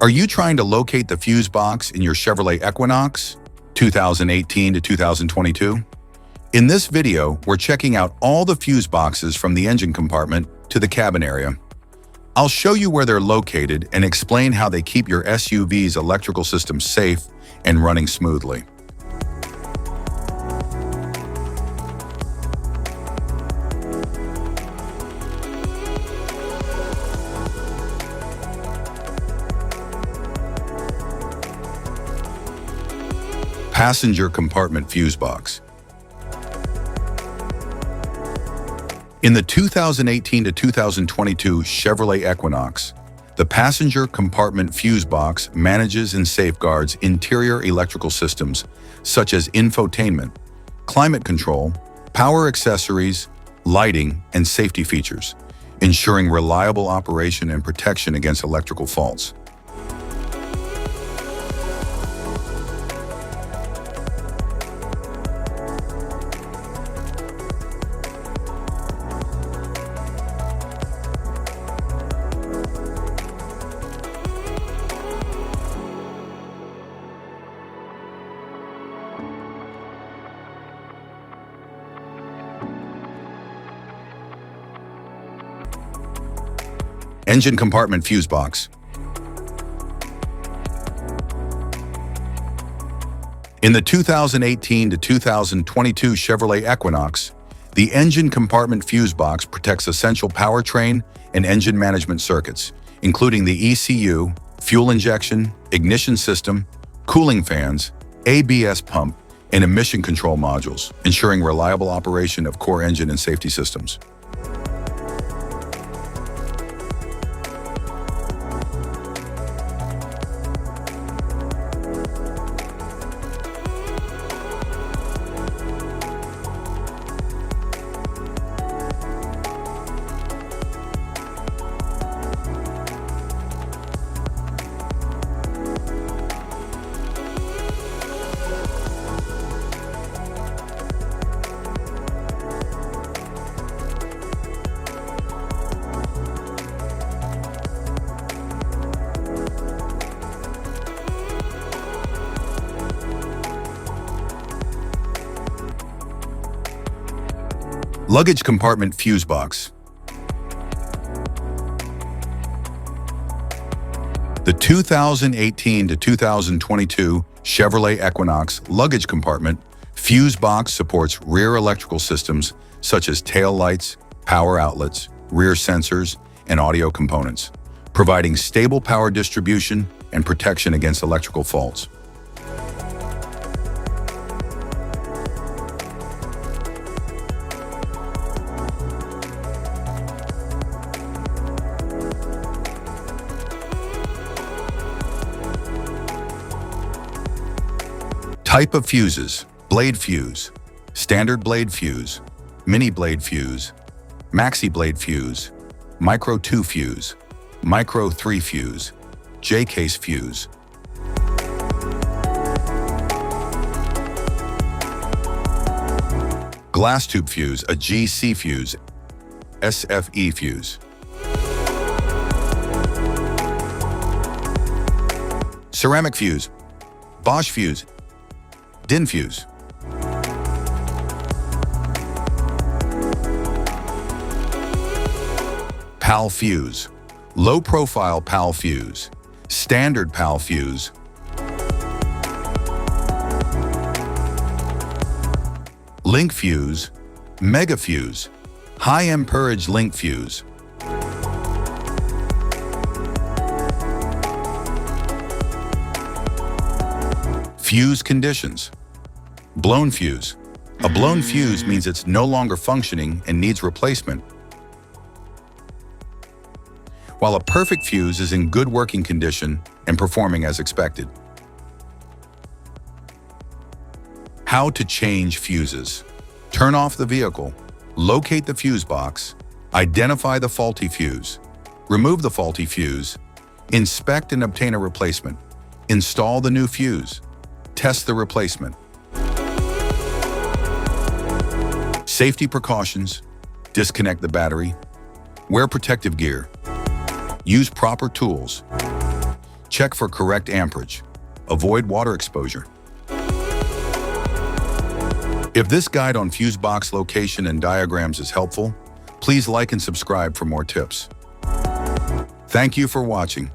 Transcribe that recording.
Are you trying to locate the fuse box in your Chevrolet Equinox 2018 to 2022? In this video, we're checking out all the fuse boxes from the engine compartment to the cabin area. I'll show you where they're located and explain how they keep your SUV's electrical system safe and running smoothly. Passenger compartment fuse box. In the 2018 to 2022 Chevrolet Equinox, the passenger compartment fuse box manages and safeguards interior electrical systems such as infotainment, climate control, power accessories, lighting, and safety features, ensuring reliable operation and protection against electrical faults. Engine compartment fuse box. In the 2018 to 2022 Chevrolet Equinox, the engine compartment fuse box protects essential powertrain and engine management circuits, including the ECU, fuel injection, ignition system, cooling fans, ABS pump, and emission control modules, ensuring reliable operation of core engine and safety systems. Luggage compartment fuse box. The 2018 to 2022 Chevrolet Equinox luggage compartment fuse box supports rear electrical systems such as tail lights, power outlets, rear sensors, and audio components, providing stable power distribution and protection against electrical faults. Type of fuses: blade fuse, standard blade fuse, mini blade fuse, maxi blade fuse, micro 2 fuse, micro 3 fuse, J-case fuse. Glass tube fuse, a GC fuse, SFE fuse. Ceramic fuse, Bosch fuse, DIN fuse. PAL fuse, low profile PAL fuse, standard PAL fuse. Link fuse, mega fuse, high amperage link fuse. Fuse conditions. Blown fuse. A blown fuse means it's no longer functioning and needs replacement, while a perfect fuse is in good working condition and performing as expected. How to change fuses. Turn off the vehicle, locate the fuse box, identify the faulty fuse, remove the faulty fuse, inspect and obtain a replacement, install the new fuse, test the replacement. Safety precautions: disconnect the battery, wear protective gear, use proper tools, Check for correct amperage. Avoid water exposure. If this guide on fuse box location and diagrams is helpful, please like and subscribe for more tips. Thank you for watching.